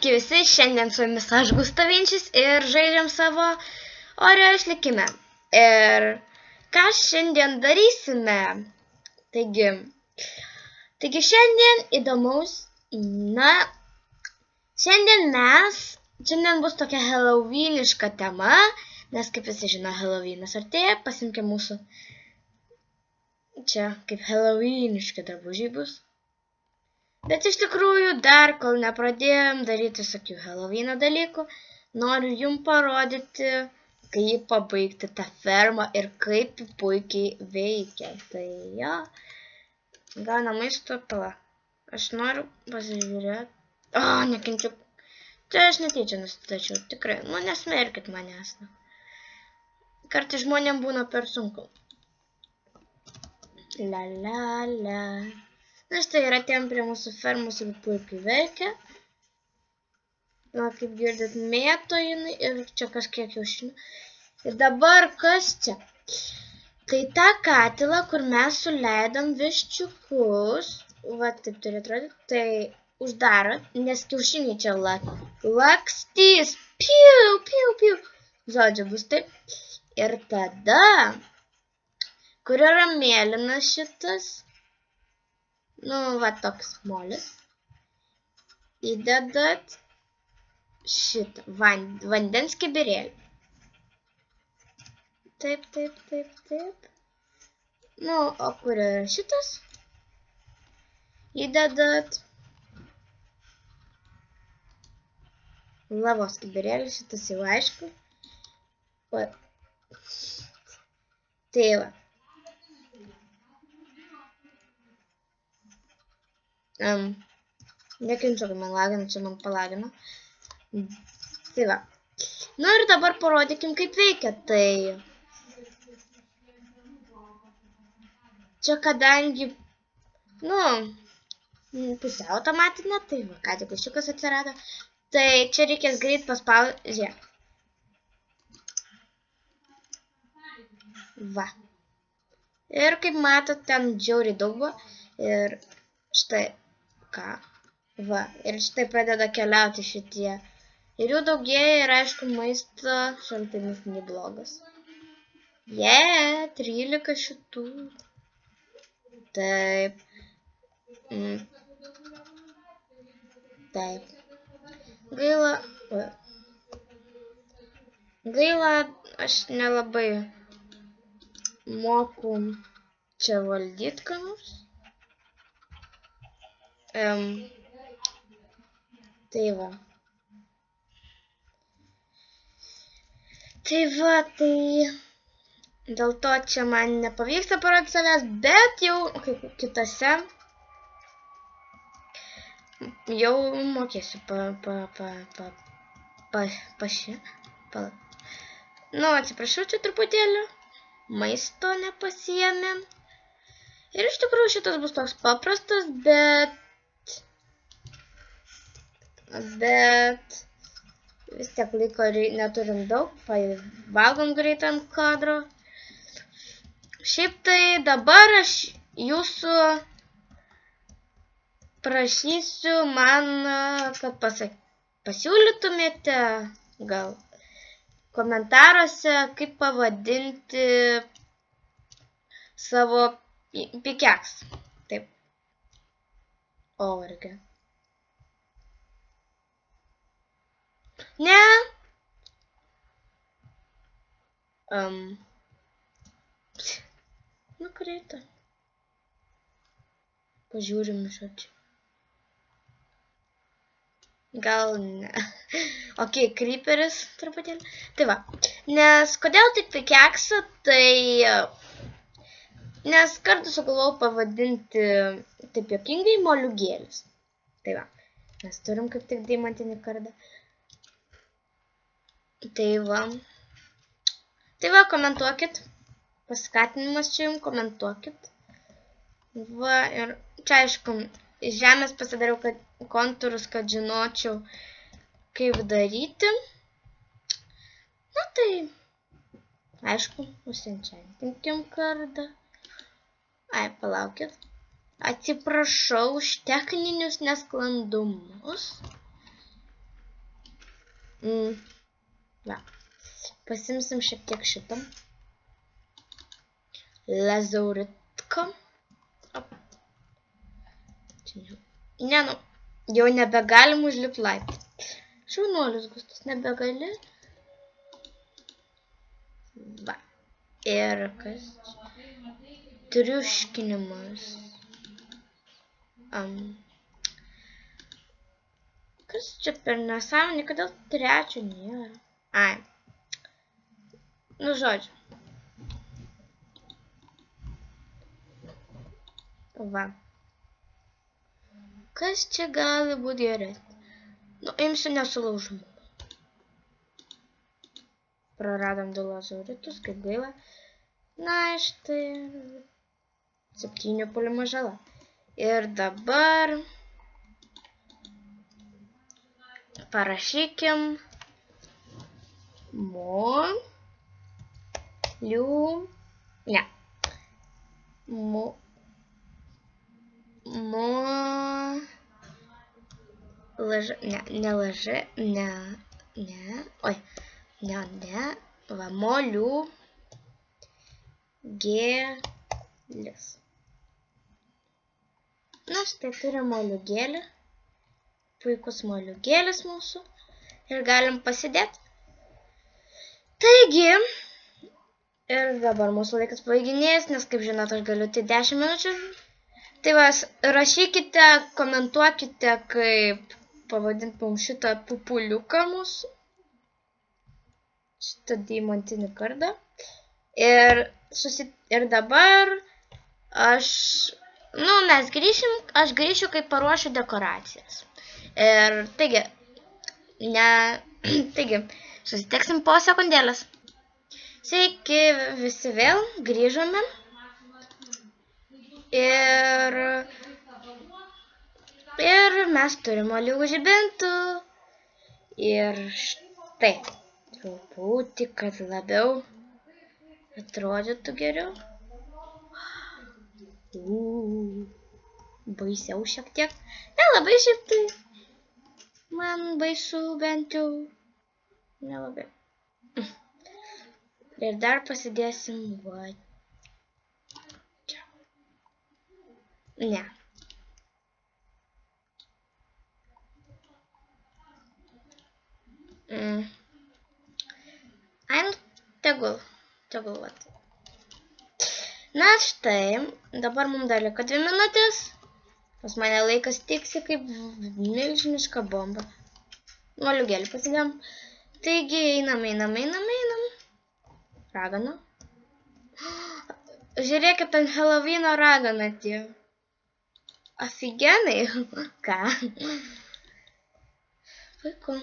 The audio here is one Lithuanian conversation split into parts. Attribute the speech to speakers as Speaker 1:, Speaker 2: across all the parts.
Speaker 1: Sveiki visi, šiandien su jumis aš Gustavinčius ir žaidžiam savo Oreo išlikime. Ir ką šiandien darysime? Taigi šiandien įdomaus, šiandien bus tokia Halloweeniška tema, nes kaip visi žino, Halloweenas artėja, pasimkime mūsų čia kaip Halloweeniški drabužiai bus. Bet iš tikrųjų, dar kol nepradėjom daryti visokių Halloweeno dalykų, noriu jums parodyti, kaip pabaigti tą fermą ir kaip puikiai veikia. Tai jo, gauna maisto pala. Aš noriu pasižiūrėti. Nekenčiu. Tai aš netyčia nustačiau, tikrai. Nesmerkit manęs. Kartais žmonėm būna per sunku. La. Na štai ir atėjom prie mūsų fermos ir puikiai veikia. Kaip girdit, mėto jinai ir čia kažkiek kiaušinių. Ir dabar kas čia? Tai ta katilą, kur mes suleidom viščiukus, va taip turi atrodyti, tai uždarot, nes kiaušiniai čia lakstys. Piu. Žodžiu, bus taip. Ir tada, kur yra mėlynas šitas, va toks molis, įdedat šitą vandens kibirėlį. Taip. O kur yra šitas? Įdedat lavos kibirėlį, šitas jau aišku. Tai va. Nekenčiu, kad man lagina, čia man palagina. Tai va. Ir dabar parodykim, kaip veikia. Tai čia kadangi, pusiau automatinė, tai va, ką tik viščiukas atsirado. Tai čia reikės greit paspausti. Žiūrėk. Va. Ir kaip matot, ten žiauriai daug buvo. Ir štai. Va, ir štai pradeda keliauti šitie. Ir jų daugėja ir aišku maisto šaltinis neblogas. 13 šitų. Taip. Gaila, aš nelabai moku čia valdyti ką nors. Tai va. Tai dėl to čia man nepavyksta parodyti savęs, bet jau kitose jau mokėsiu atsiprašau, čia truputėlį maisto nepasiėmėm. Ir iš tikrųjų šitas bus toks paprastas, bet vis tiek laiko neturim daug, valgom greit ant kadro. Šiaip tai dabar aš jūsų prašysiu man, kad pasiūlytumėte gal komentaruose, kaip pavadinti savo pikeksą. Taip. Orgi. Ne. Nukrito. Pažiūrim iš čia. Gal ne. Ok, creeperis truputėlį. Tai va. Nes kodėl tik pikeksą, tai nes kartu sugalvojau pavadinti taip juokingai moliūgėlis. Tai va. Mes turim kaip tik deimantinį kardą. Tai va, komentuokit, paskatinimas čia jums, komentuokit. Va, ir čia aišku, iš žemės pasidariau kontūrus, kad žinočiau, kaip daryti. Tai, aišku, užsienčiantinkim kardą. Palaukit. Atsiprašau už techninius nesklandumus. Va. Pasimsim šiek tiek šitą. Lazauritką. Ne, nu, jau nebegalim užlipti laiptą. Šaunuolis Gustas, nebegali. Va. Ir kas? Triuškinimas. Kas čia per nesąmonė, kodėl trečio nėra? Ai. Nu, žodžiu. Va. Kas čia gali būti geresnis? Nu, imsiu nesulaužimą. Praradom du lazauritus, kaip gaila. Na, štai 7 puolimo žala. Ir dabar parašykim moliūgėlis. Na, štai turim moliūgėlį. Puikus moliūgėlis mūsų. Ir galim pasidėti. Taigi, ir dabar mūsų laikas baiginės, nes, kaip žinot, aš galiu tai 10 minučių. Tai va, rašykite, komentuokite, kaip pavadinti mums šitą pupuliuką mūsų. Šitą deimantinį kardą. Ir dabar mes grįšim, aš grįšiu, kai paruošiu dekoracijas. Ir taigi, susitiksim po sekundėlės. Sveiki, visi vėl grįžome. Ir mes turime moliūgų žibintų. Ir štai, truputį, kad labiau atrodytų geriau. Baisiau šiek tiek. Nelabai šiaip tai. Man baisu bent jau. Nelabai. Ir dar pasidėsim va čia. Ne. Ai, nu, tegul vat. Na štai, dabar mums dar liko 2 minutės. Pas mane laikas tiksi kaip milžiniška bomba. Moliūgėlį pasidėjom. Taigi, einam. Ragana. Žiūrėkit, ant Helovyno ragana atėjo. Aфиgenai. Ką? Puiku.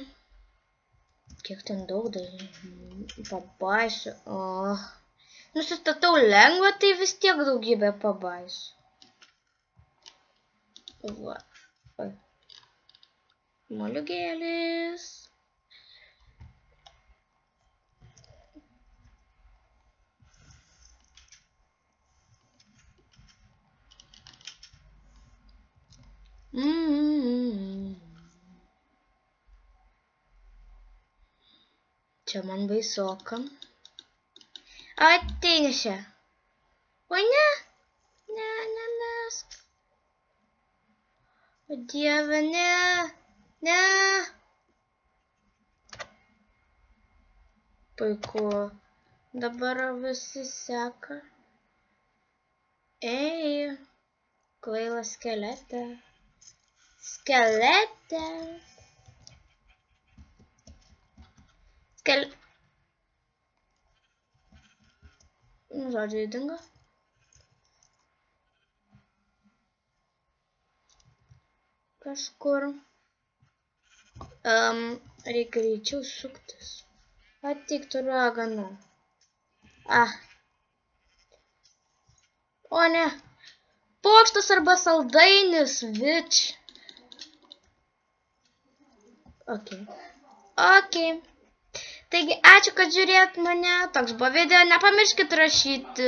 Speaker 1: Kiek ten daug dalykų. Pabaisiu. Nusistatau lengvą, tai vis tiek daugybė pabaisiu. Va. Moliūgėlis. Čia man baisoka. Ateini čia. O ne. Ne mes. O Dieve, ne. Puiku. Dabar visi seka. Ei, kvaila skeletė. Žodžiu, įdingo. Kažkur. Reikia greičiau suktis. Ateik tu ragana. O ne. Pokštas arba saldainis, vič. Ok. Taigi, ačiū, kad žiūrėjot mane. Toks buvo video. Nepamirškit rašyti